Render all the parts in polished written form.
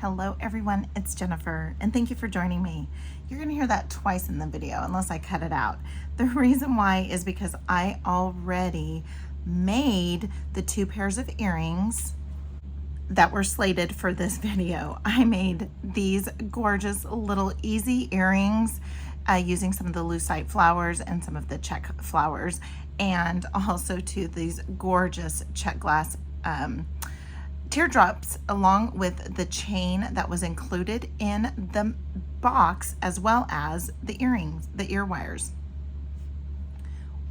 Hello everyone, it's Jennifer, and thank you for joining me. You're gonna hear that twice in the video unless I cut it out. The reason why is because I already made the 2 pairs of earrings that were slated for this video. I made these gorgeous little easy earrings using some of the lucite flowers and some of the check flowers, and also to these gorgeous check glass teardrops, along with the chain that was included in the box, as well as the earrings, the ear wires.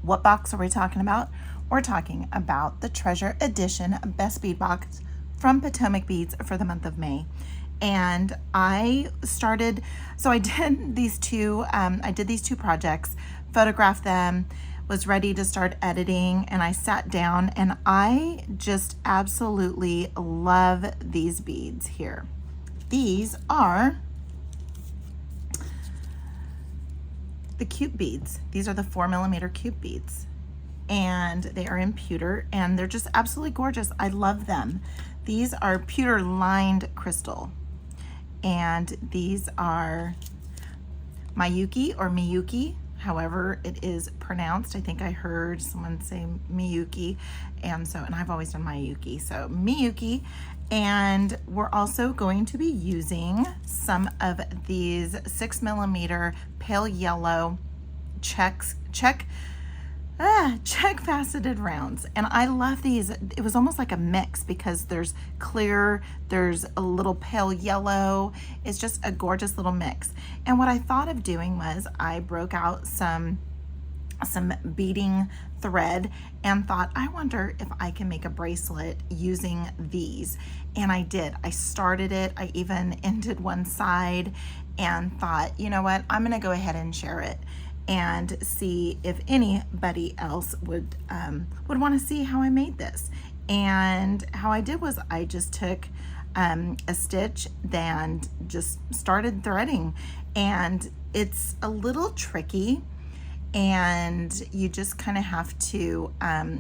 What box are we talking about? We're talking about the Treasure Edition Best Bead Box from Potomac Beads for the month of May. And I started, so I did these two projects, photographed them, was ready to start editing, and I sat down and I just absolutely love these beads here. These are the cube beads. These are the 4mm cube beads, and they are in pewter, and they're just absolutely gorgeous. I love them. These are pewter lined crystal, and these are Miyuki or Miyuki, however it is pronounced. I think I heard someone say Miyuki, and I've always done Miyuki, so Miyuki. And we're also going to be using some of these 6mm pale yellow check faceted rounds, and I love these. It was almost like a mix because there's clear, there's a little pale yellow. It's just a gorgeous little mix. And what I thought of doing was I broke out some beading thread and thought, I wonder if I can make a bracelet using these. And I did. I started it. I even ended one side and thought, you know what, I'm gonna go ahead and share it and see if anybody else would want to see how I made this. And how I did was I just took a stitch and just started threading, and it's a little tricky, and you just kind of have to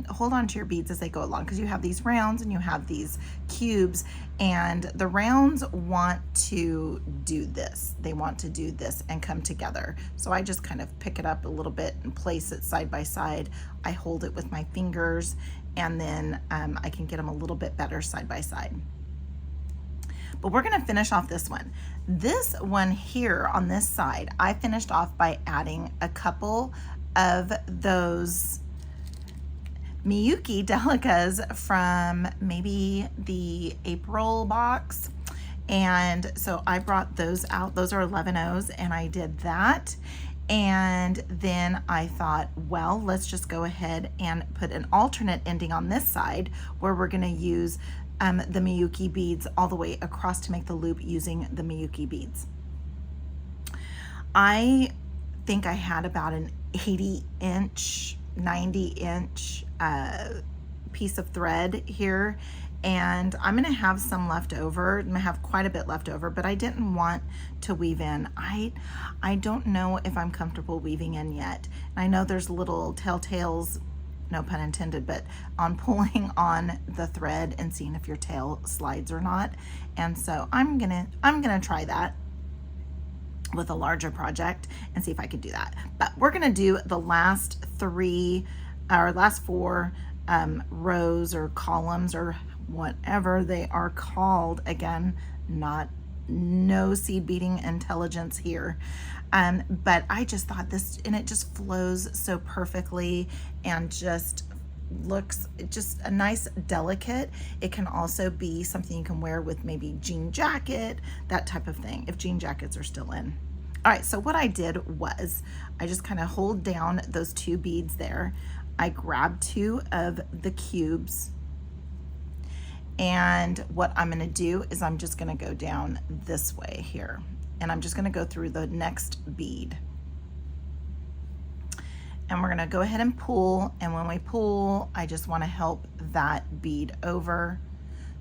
hold on to your beads as they go along, because you have these rounds and you have these cubes, and the rounds want to do this. They want to do this and come together. So I just kind of pick it up a little bit and place it side by side. I hold it with my fingers, and then I can get them a little bit better side by side. But we're gonna finish off this one. This one here on this side, I finished off by adding a couple of those Miyuki Delicas from maybe the April box. And so I brought those out. Those are 11/0s, and I did that. And then I thought, well, let's just go ahead and put an alternate ending on this side where we're gonna use the Miyuki beads all the way across to make the loop using the Miyuki beads. I think I had about an 80-inch, 90-inch piece of thread here, and I'm gonna have some left over. I'm gonna have quite a bit left over, but I didn't want to weave in. I don't know if I'm comfortable weaving in yet. And I know there's little telltales, no pun intended, but on pulling on the thread and seeing if your tail slides or not. And so I'm gonna try that with a larger project and see if I can do that. But we're gonna do the last 4 rows or columns or whatever they are called. Again, no seed beading intelligence here. But I just thought this, and it just flows so perfectly and just looks just a nice delicate. It can also be something you can wear with maybe jean jacket, that type of thing, if jean jackets are still in. All right, so what I did was I just kind of hold down those 2 beads there. I grabbed 2 of the cubes, and what I'm gonna do is I'm just gonna go down this way here, and I'm just gonna go through the next bead. And we're gonna go ahead and pull, and when we pull, I just wanna help that bead over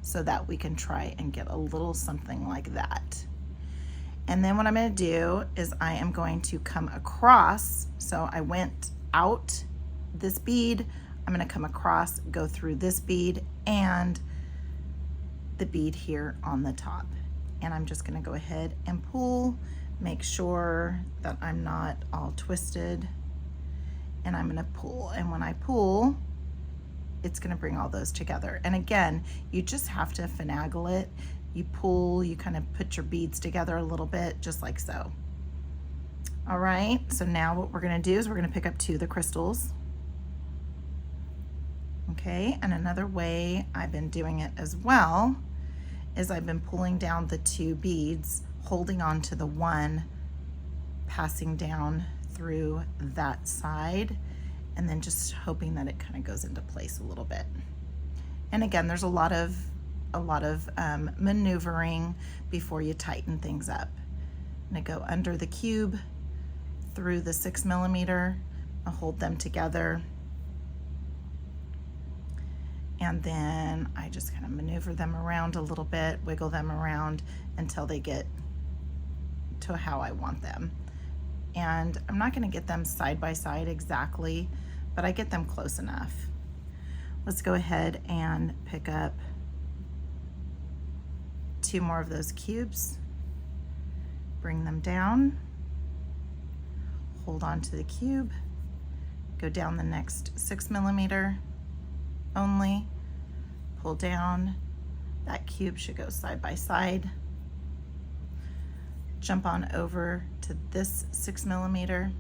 so that we can try and get a little something like that. And then what I'm gonna do is I am going to come across, so I went out this bead, I'm gonna come across, go through this bead and the bead here on the top. And I'm just gonna go ahead and pull, make sure that I'm not all twisted. And I'm gonna pull, and when I pull, it's gonna bring all those together. And again, you just have to finagle it. You pull, you kind of put your beads together a little bit, just like so. All right, so now what we're gonna do is we're gonna pick up 2 of the crystals. Okay, and another way I've been doing it as well is I've been pulling down the 2 beads, holding on to the one, passing down through that side, and then just hoping that it kind of goes into place a little bit. And again, there's a lot of maneuvering before you tighten things up. I'm gonna go under the cube, through the 6mm, I'll hold them together, and then I just kind of maneuver them around a little bit, wiggle them around until they get to how I want them. And I'm not gonna get them side by side exactly, but I get them close enough. Let's go ahead and pick up 2 more of those cubes, bring them down, hold on to the cube, go down the next 6mm only, pull down, that cube should go side by side, jump on over to this 6mm,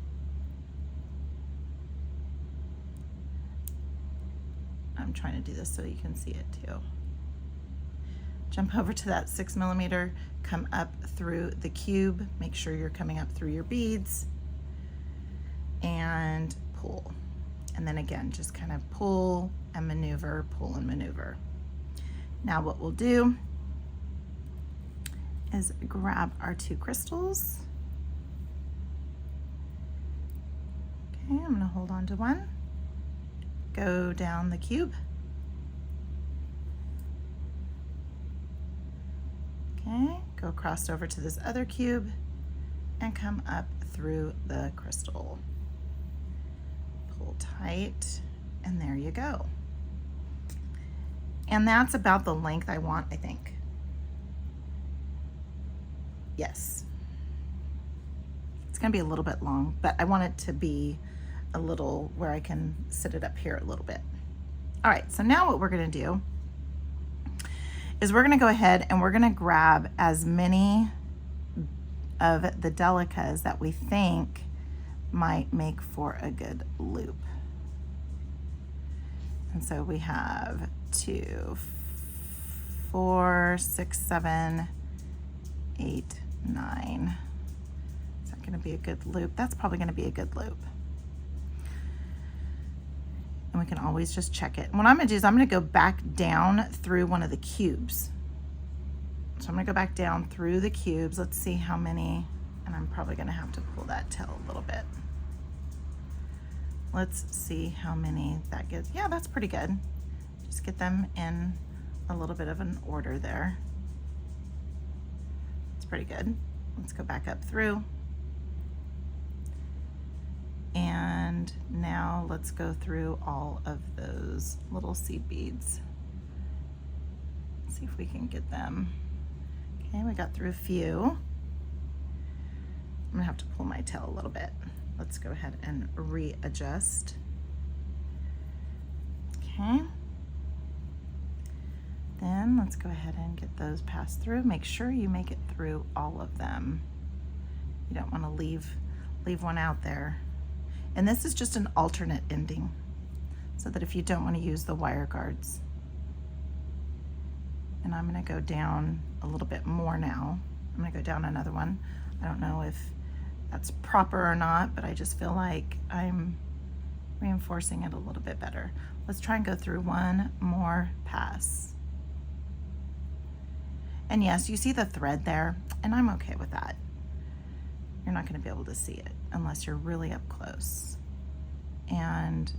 I'm trying to do this so you can see it too. Jump over to that 6mm, come up through the cube, make sure you're coming up through your beads, and pull. And then again, just kind of pull and maneuver, pull and maneuver. Now what we'll do is grab our 2 crystals. Okay, I'm gonna hold on to one, go down the cube. Okay, go across over to this other cube and come up through the crystal. Pull tight, and there you go. And that's about the length I want, I think. Yes. It's gonna be a little bit long, but I want it to be a little where I can sit it up here a little bit. All right, so now what we're gonna do is we're gonna go ahead and we're gonna grab as many of the delicas that we think might make for a good loop. And so we have 2, 4, 6, 7, 8, 9. Is that gonna be a good loop? That's probably gonna be a good loop. And we can always just check it. And what I'm gonna do is I'm gonna go back down through one of the cubes. So I'm gonna go back down through the cubes. Let's see how many, and I'm probably gonna have to pull that tail a little bit. Let's see how many that gives. Yeah, that's pretty good. Just get them in a little bit of an order there. It's pretty good. Let's go back up through. And now let's go through all of those little seed beads. See if we can get them. Okay, we got through a few. I'm gonna have to pull my tail a little bit. Let's go ahead and readjust. Okay. Then let's go ahead and get those passed through. Make sure you make it through all of them. You don't want to leave one out there. And this is just an alternate ending, so that if you don't want to use the wire guards. And I'm going to go down a little bit more now. I'm going to go down another one. I don't know if that's proper or not, but I just feel like I'm reinforcing it a little bit better. Let's try and go through one more pass. And yes, you see the thread there, and I'm okay with that. You're not going to be able to see it unless you're really up close. And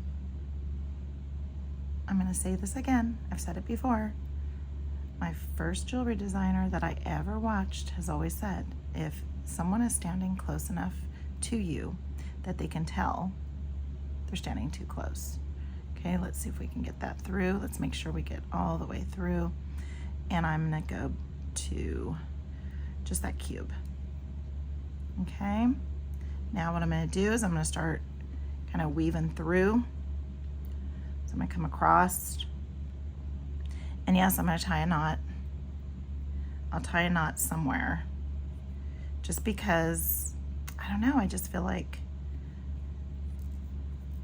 I'm going to say this again. I've said it before. My first jewelry designer that I ever watched has always said, if someone is standing close enough to you that they can tell, they're standing too close. Okay, let's see if we can get that through. Let's make sure we get all the way through. And I'm going to go to just that cube. Okay, now what I'm going to do is I'm going to start kind of weaving through. So I'm going to come across, and yes, I'm going to tie a knot. I'll tie a knot somewhere, just because, I don't know, I just feel like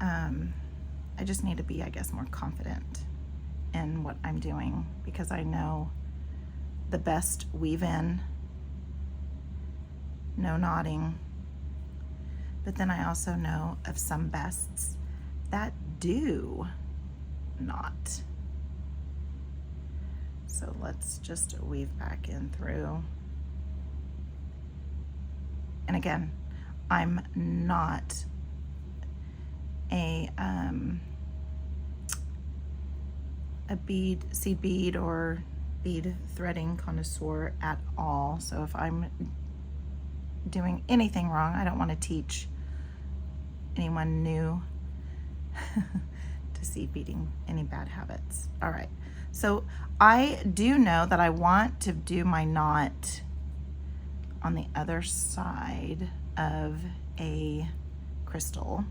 I just need to be, I guess, more confident in what I'm doing, because I know the best weave in, no knotting, but then I also know of some bests that do knot. So let's just weave back in through. And again, I'm not a seed bead or bead threading connoisseur at all. So if I'm doing anything wrong, I don't want to teach anyone new to seed beading any bad habits. All right, so I do know that I want to do my knot on the other side of a crystal,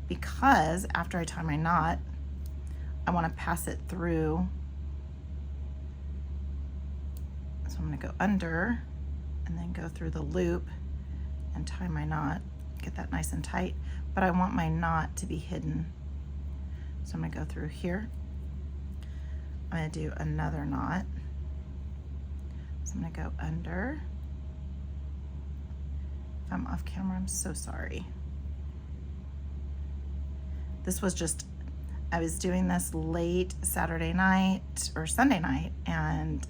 because after I tie my knot, I want to pass it through. So I'm going to go under and then go through the loop and tie my knot, get that nice and tight, but I want my knot to be hidden. So I'm going to go through here. I'm going to do another knot. So I'm going to go under. If I'm off camera, I'm so sorry. This was just, I was doing this late Saturday night or Sunday night, and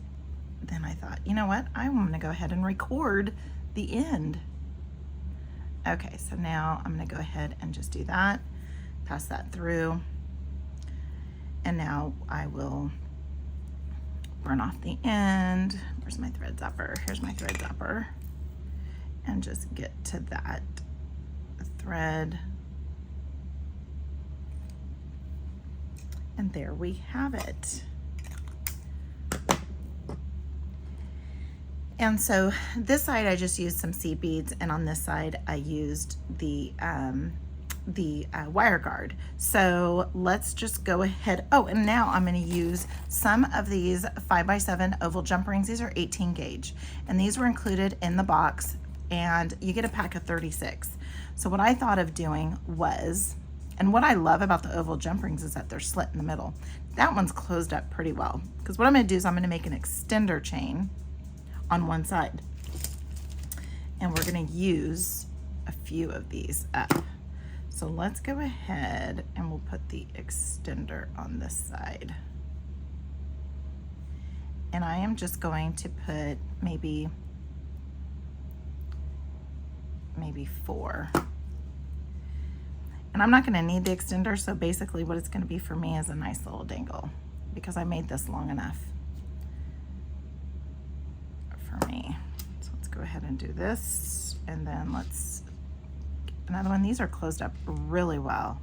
then I thought, you know what? I'm going to go ahead and record the end. Okay, so now I'm going to go ahead and just do that, pass that through, and now I will burn off the end. Where's my thread zapper? Here's my thread zapper, and just get to that thread. And there we have it. And so this side I just used some seed beads, and on this side I used the wire guard. So let's just go ahead. Oh, and now I'm going to use some of these 5x7 oval jump rings. These are 18 gauge, and these were included in the box, and you get a pack of 36. So what I thought of doing was, and what I love about the oval jump rings is that they're slit in the middle. That one's closed up pretty well, because what I'm going to do is I'm going to make an extender chain on one side, and we're going to use a few of these up. So let's go ahead and we'll put the extender on this side, and I am just going to put maybe 4. And I'm not going to need the extender, so basically what it's going to be for me is a nice little dangle, because I made this long enough for me. So let's go ahead and do this, and then let's get another one. These are closed up really well.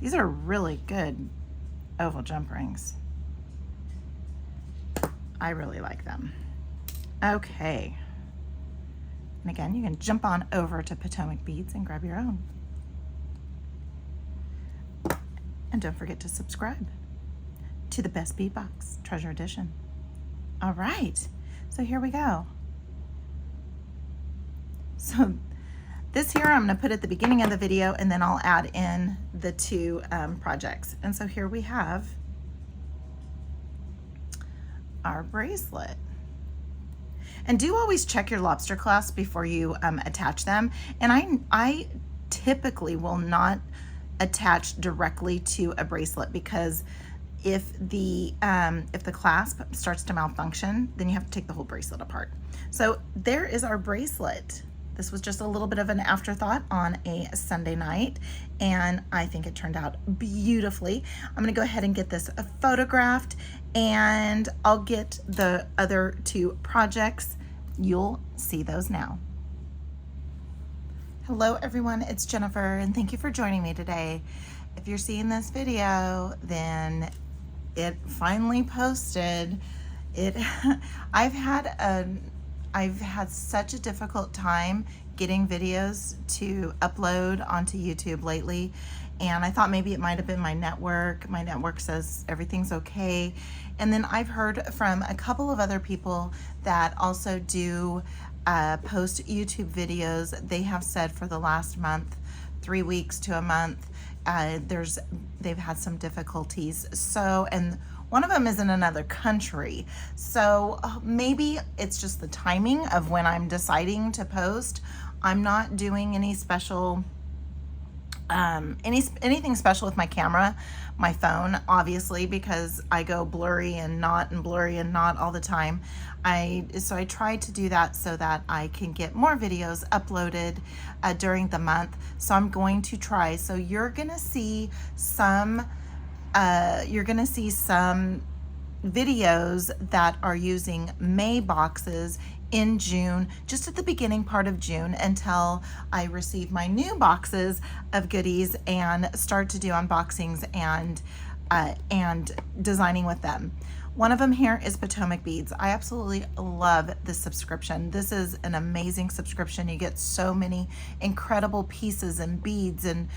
These are really good oval jump rings. I really like them. Okay. And again, you can jump on over to Potomac Beads and grab your own. And don't forget to subscribe to the Best Bead Box Treasure Edition. All right, so here we go. So this here I'm going to put at the beginning of the video, and then I'll add in the 2 projects. And so here we have our bracelet. And do always check your lobster clasps before you attach them. And I typically will not attach directly to a bracelet, because if the clasp starts to malfunction, then you have to take the whole bracelet apart. So there is our bracelet. This was just a little bit of an afterthought on a Sunday night, and I think it turned out beautifully. I'm gonna go ahead and get this photographed, and I'll get the other 2 projects. You'll see those now. Hello everyone, it's Jennifer, and thank you for joining me today. If you're seeing this video, then it finally posted. I've had I've had such a difficult time getting videos to upload onto YouTube lately, and I thought maybe it might have been my network. My network says everything's okay. And then I've heard from a couple of other people that also do post YouTube videos. They have said for the last month, 3 weeks to a month, they've had some difficulties. So, and one of them is in another country. So maybe it's just the timing of when I'm deciding to post. I'm not doing any special, anything special with my camera, my phone, obviously, because I go blurry and not all the time. So I try to do that so that I can get more videos uploaded during the month. So I'm going to try. So you're gonna see some videos that are using May boxes in June, just at the beginning part of June, until I receive my new boxes of goodies and start to do unboxings and designing with them. One of them here is Potomac Beads. I absolutely love this subscription. This is an amazing subscription. You get so many incredible pieces and beads and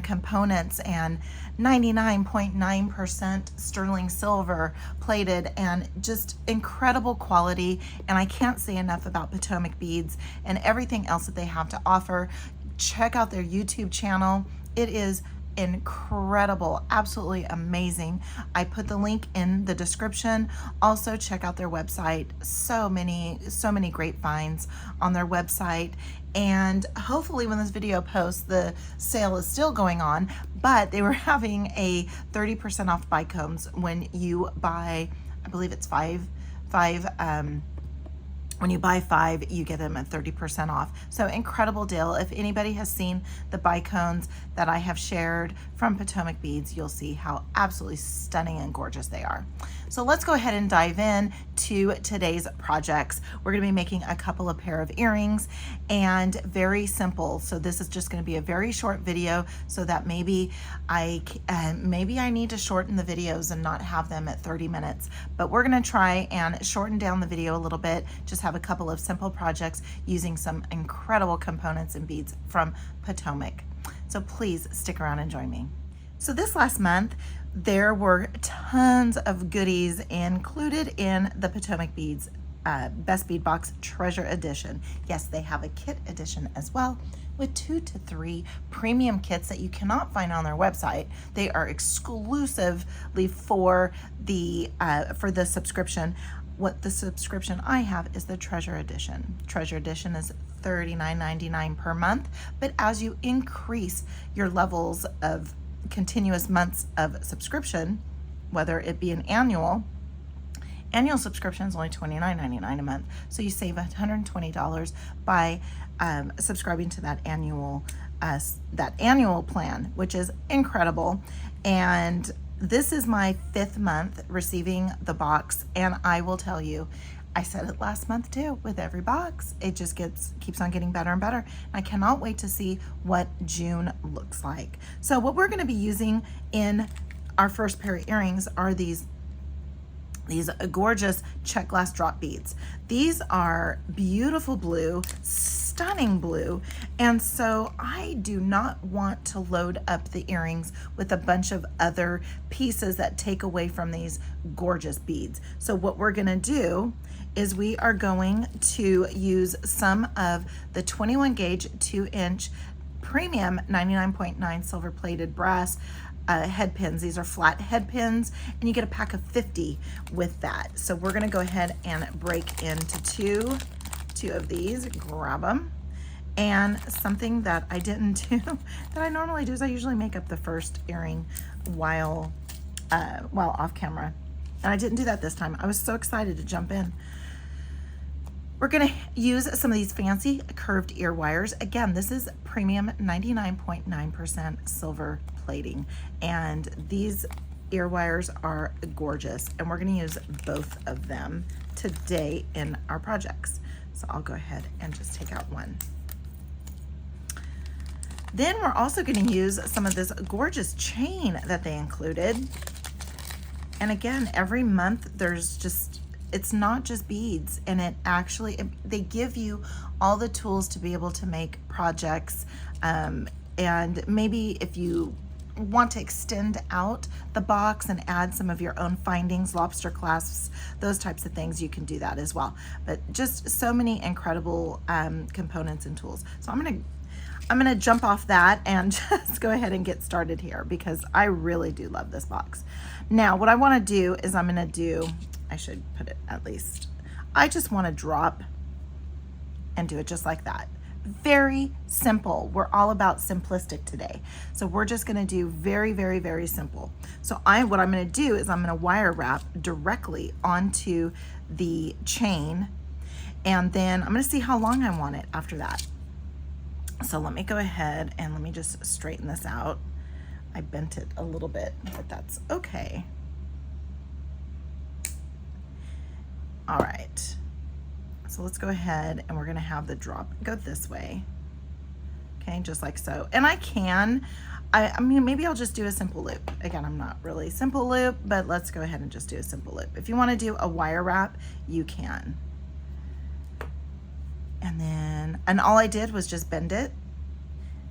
components, and 99.9% sterling silver plated, and just incredible quality. And I can't say enough about Potomac Beads and everything else that they have to offer. Check out their YouTube channel. It is incredible, absolutely amazing. I put the link in the description. Also check out their website. So many great finds on their website. And hopefully when this video posts, the sale is still going on, but they were having a 30% off buy cones when you buy, I believe it's five, when you buy 5, you get them at 30% off. So incredible deal. If anybody has seen the buy cones that I have shared from Potomac Beads, you'll see how absolutely stunning and gorgeous they are. So let's go ahead and dive in to today's projects. We're gonna be making a couple of pair of earrings, and very simple. So this is just gonna be a very short video, so that maybe I need to shorten the videos and not have them at 30 minutes. But we're gonna try and shorten down the video a little bit, just have a couple of simple projects using some incredible components and beads from Potomac. So please stick around and join me. So this last month, there were tons of goodies included in the Potomac Beads Best Bead Box Treasure Edition. Yes, they have a kit edition as well, with 2 to 3 premium kits that you cannot find on their website. They are exclusively for the subscription. What the subscription I have is the Treasure Edition. Treasure Edition is $39.99 per month, but as you increase your levels of continuous months of subscription, whether it be an annual subscription is only $29.99 a month. So you save $120 by subscribing to that annual plan, which is incredible. And this is my 5th month receiving the box, and I will tell you, I said it last month too, with every box, it just keeps on getting better and better. I cannot wait to see what June looks like. So what we're gonna be using in our first pair of earrings are these gorgeous check glass drop beads. These are beautiful blue, stunning blue, and so I do not want to load up the earrings with a bunch of other pieces that take away from these gorgeous beads. So what we're gonna do is we are going to use some of the 21 gauge 2-inch premium 99.9 silver plated brass head pins. These are flat head pins, and you get a pack of 50 with that. So we're gonna go ahead and break into two of these, grab them. And something that I didn't do that I normally do is I usually make up the first earring while off camera, and I didn't do that this time. I was so excited to jump in. We're gonna use some of these fancy curved ear wires. Again, this is premium 99.9% silver plating, and these ear wires are gorgeous, and we're gonna use both of them today in our projects. So I'll go ahead and just take out one. Then we're also gonna use some of this gorgeous chain that they included. And again, every month there's just it's not just beads, and it actually, they give you all the tools to be able to make projects. And maybe if you want to extend out the box and add some of your own findings, lobster clasps, those types of things, you can do that as well. But just so many incredible components and tools. So I'm gonna jump off that and just go ahead and get started here, because I really do love this box. Now, what I wanna do is I should put it at least, I just wanna drop and do it just like that. Very simple. We're all about simplistic today. So we're just gonna do very, very, very simple. So what I'm gonna do is I'm gonna wire wrap directly onto the chain, and then I'm gonna see how long I want it after that. So let me go ahead and let me just straighten this out. I bent it a little bit, but that's okay. All right. So let's go ahead and we're gonna have the drop go this way. Okay, just like so. And I mean, maybe I'll just do a simple loop. Again, I'm not really simple loop, but let's go ahead and just do a simple loop. If you wanna do a wire wrap, you can. And all I did was just bend it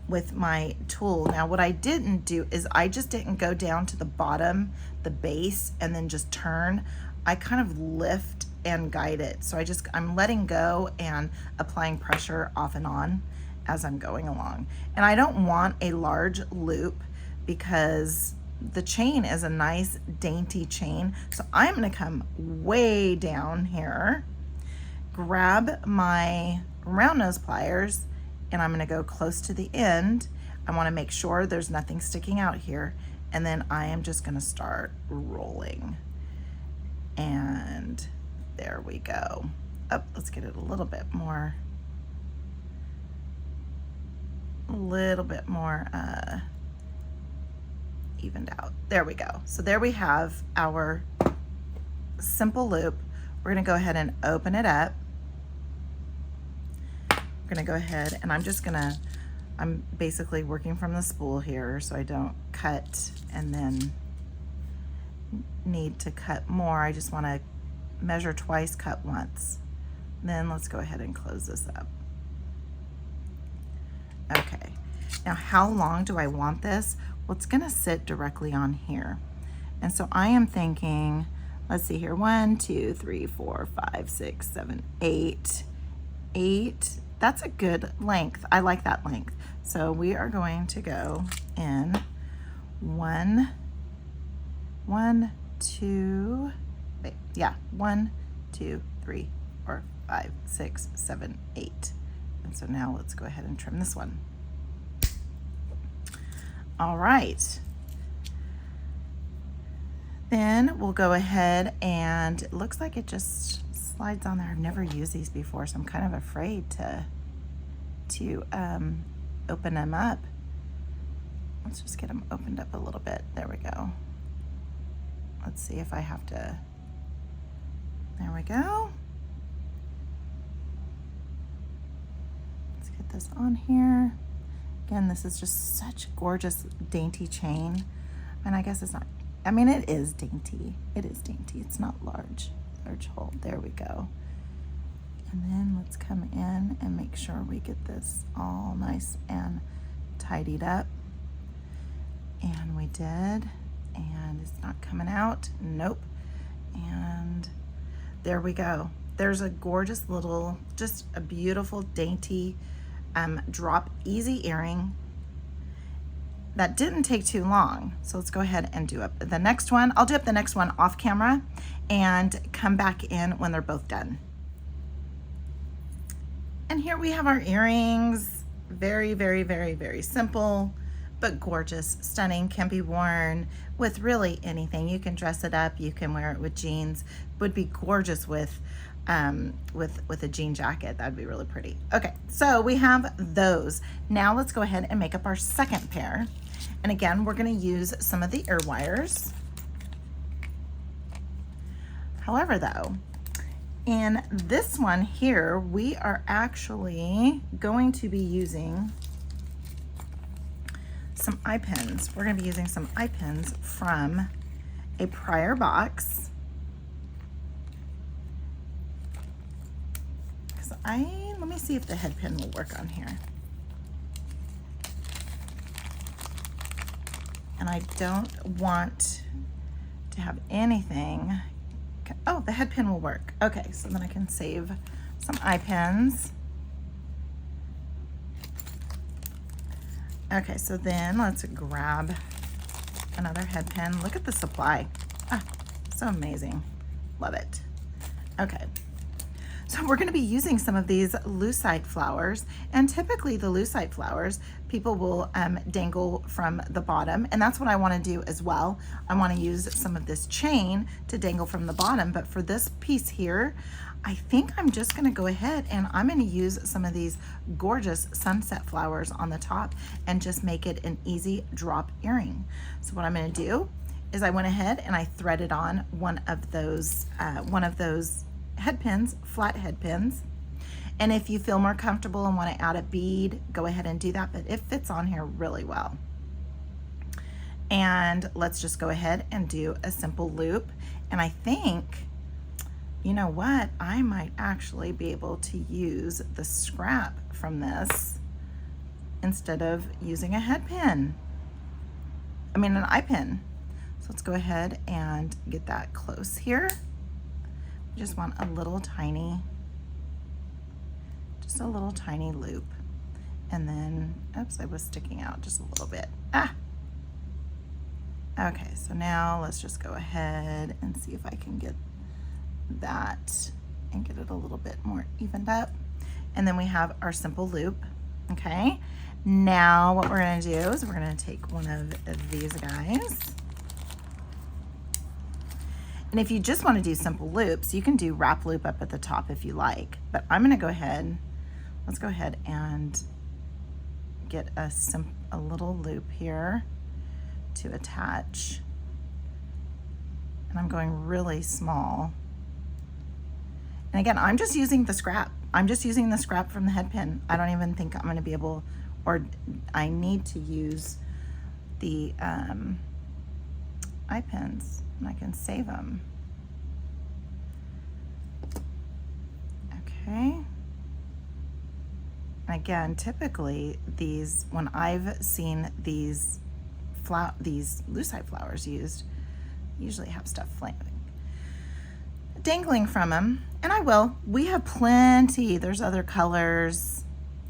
with my tool. Now, what I didn't do is I just didn't go down to the bottom, the base, and then just turn. I kind of lift and guide it. So I'm letting go and applying pressure off and on as I'm going along. And I don't want a large loop because the chain is a nice dainty chain. So I'm gonna come way down here, grab my round nose pliers, and I'm gonna go close to the end. I wanna make sure there's nothing sticking out here. And then I am just gonna start rolling. And there we go. Oh, let's get it a little bit more evened out. There we go. So there we have our simple loop. We're gonna go ahead and open it up. We're gonna go ahead and I'm basically working from the spool here so I don't cut and then need to cut more. I just wanna measure twice, cut once. Then let's go ahead and close this up. Okay, now how long do I want this? Well, it's gonna sit directly on here. And so I am thinking, let's see here, 1, 2, 3, 4, 5, 6, 7, 8. That's a good length. I like that length. So we are going to go in 1, 2, 3, 4, 5, 6, 7, 8. And so now let's go ahead and trim this one. All right. Then we'll go ahead and it looks like it just slides on there. I've never used these before, so I'm kind of afraid to open them up. Let's just get them opened up a little bit. There we go. Let's see if I have to, there we go. Let's get this on here. Again, this is just such gorgeous dainty chain. And I guess it's not, I mean, it is dainty. It is dainty. It's not large hole. There we go. And then let's come in and make sure we get this all nice and tidied up. And we did. And it's not coming out. Nope. And there we go. There's a gorgeous little, just a beautiful, dainty drop easy earring that didn't take too long. So let's go ahead and do up the next one. I'll do up the next one off camera and come back in when they're both done. And here we have our earrings. Very, very, very, very simple, but gorgeous, stunning, can be worn with really anything. You can dress it up, you can wear it with jeans. Would be gorgeous with a jean jacket. That'd be really pretty. Okay, so we have those. Now let's go ahead and make up our second pair. And again, we're gonna use some of the ear wires. However though, in this one here, we are actually going to be using some eye pins. We're gonna be using some eye pins from a prior box. let me see if the head pin will work on here. And I don't want to have anything. Oh, the head pin will work. Okay, so then I can save some eye pins. Okay, so then let's grab another head pin. Look at the supply. Ah, so amazing. Love it. Okay. So we're going to be using some of these lucite flowers, and typically the lucite flowers people will dangle from the bottom, and that's what I want to do as well. I want to use some of this chain to dangle from the bottom, but for this piece here, I think I'm just going to go ahead and I'm going to use some of these gorgeous sunset flowers on the top and just make it an easy drop earring. So what I'm going to do is I went ahead and I threaded on one of those head pins, flat head pins. And if you feel more comfortable and want to add a bead, go ahead and do that, but it fits on here really well. And let's just go ahead and do a simple loop. And I think, you know what, I might actually be able to use the scrap from this instead of using a head pin. I mean, an eye pin. So let's go ahead and get that close here. Just want a little tiny, just a little tiny loop. And then, oops, I was sticking out just a little bit. Ah. Okay, so now let's just go ahead and see if I can get that and get it a little bit more evened up. And then we have our simple loop. Okay, now what we're gonna do is we're gonna take one of these guys. And if you just want to do simple loops, you can do wrap loop up at the top if you like. But I'm going to go ahead, let's go ahead and get a little loop here to attach. And I'm going really small. And again, I'm just using the scrap. I'm just using the scrap from the head pin. I don't even think I'm going to be able, or I need to use the eye pins. And I can save them. Okay. And again, typically these, when I've seen these lucite flowers used, usually have stuff dangling from them. And I will. We have plenty. There's other colors,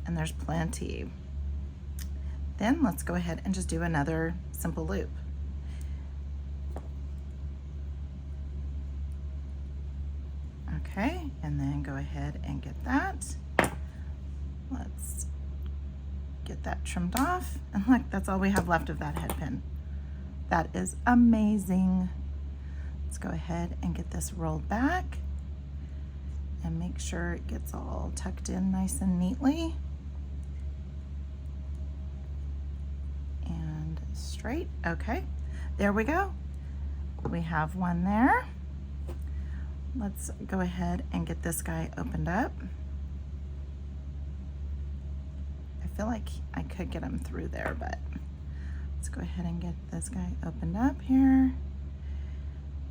and there's plenty. Then let's go ahead and just do another simple loop. Okay, and then go ahead and get that. Let's get that trimmed off. And look, that's all we have left of that head pin. That is amazing. Let's go ahead and get this rolled back and make sure it gets all tucked in nice and neatly. And straight, okay. There we go. We have one there. Let's go ahead and get this guy opened up. I feel like I could get him through there, but let's go ahead and get this guy opened up here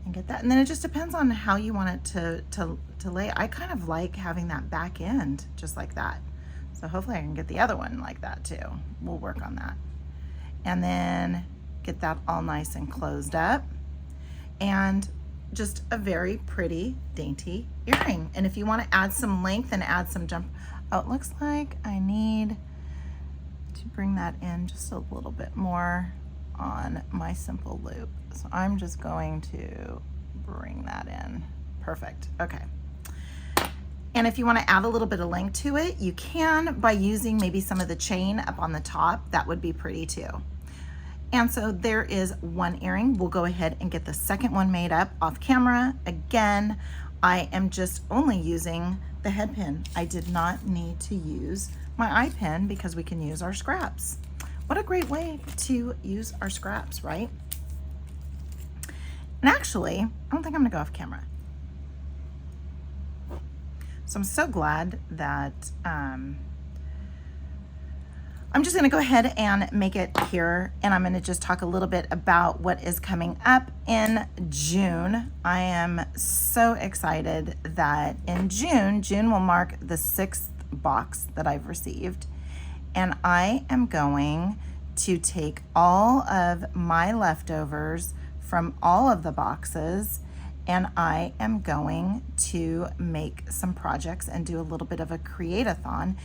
and get that. And then it just depends on how you want it to lay. I kind of like having that back end just like that. So hopefully I can get the other one like that too. We'll work on that. And then get that all nice and closed up. And just a very pretty, dainty earring. And if you want to add some length and add some jump, oh, it looks like I need to bring that in just a little bit more on my simple loop. So I'm just going to bring that in. Perfect. Okay. And if you want to add a little bit of length to it, you can by using maybe some of the chain up on the top. That would be pretty too. And so there is one earring. We'll go ahead and get the second one made up off camera. Again, I am just only using the head pin. I did not need to use my eye pin because we can use our scraps. What a great way to use our scraps, right? And actually, I don't think I'm gonna go off camera. So I'm so glad that I'm just gonna go ahead and make it here, and I'm gonna just talk a little bit about what is coming up in June. I am so excited that in June will mark the 6th box that I've received, and I am going to take all of my leftovers from all of the boxes, and I am going to make some projects and do a little bit of a create-a-thon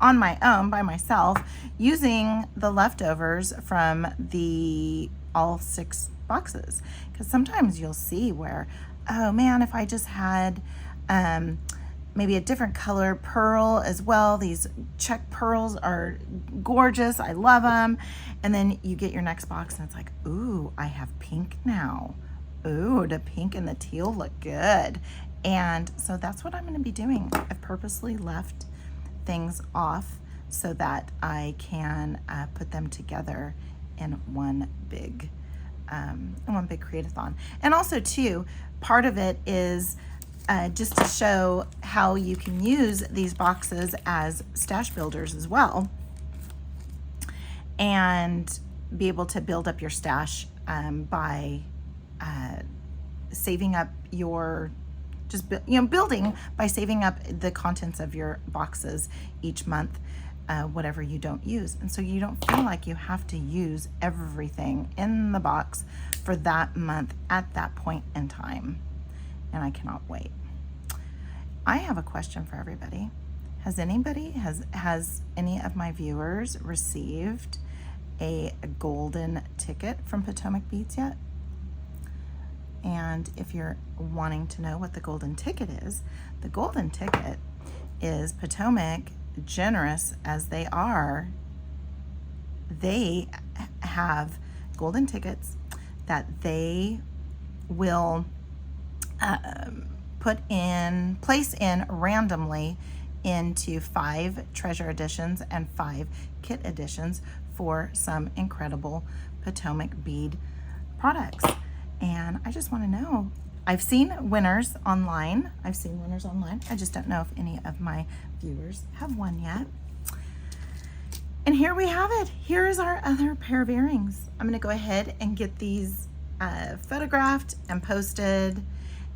on my own by myself using the leftovers from the all 6 boxes. Because sometimes you'll see where, oh man, if I just had maybe a different color pearl as well. These check pearls are gorgeous. I love them. And then you get your next box and it's like, ooh, I have pink now. Ooh, the pink and the teal look good. And so that's what I'm going to be doing. I've purposely left things off so that I can put them together in one big create-a-thon. And also too, part of it is just to show how you can use these boxes as stash builders as well, and be able to build up your stash by saving up your building by saving up the contents of your boxes each month, whatever you don't use. And so you don't feel like you have to use everything in the box for that month at that point in time. And I cannot wait. I have a question for everybody. Has any of my viewers received a golden ticket from Potomac Beads yet? And if you're wanting to know what the golden ticket is, the golden ticket is Potomac, generous as they are, they have golden tickets that they will place in randomly into 5 treasure editions and 5 kit editions for some incredible Potomac bead products. And I just want to know, I've seen winners online. I just don't know if any of my viewers have won yet. And here we have it. Here is our other pair of earrings. I'm going to go ahead and get these photographed and posted.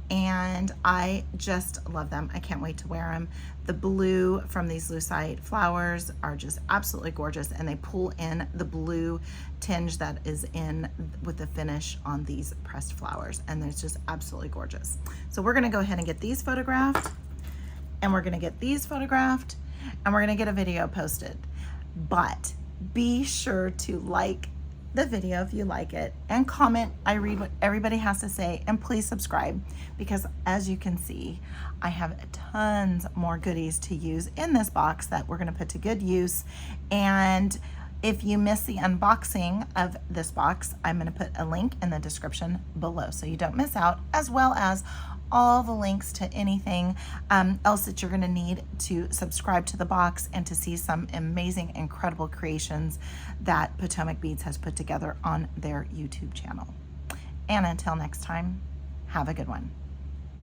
And I just love them. I can't wait to wear them. The blue from these lucite flowers are just absolutely gorgeous, and they pull in the blue tinge that is in with the finish on these pressed flowers, and it's just absolutely gorgeous. So we're gonna go ahead and get these photographed, and we're gonna get these photographed, and we're gonna get a video posted. But be sure to like the video if you like it, and comment. I read what everybody has to say, and please subscribe, because as you can see, I have tons more goodies to use in this box that we're going to put to good use. And if you miss the unboxing of this box, I'm going to put a link in the description below so you don't miss out, as well as all the links to anything else that you're going to need to subscribe to the box and to see some amazing, incredible creations that Potomac Beads has put together on their YouTube channel. And until next time, have a good one.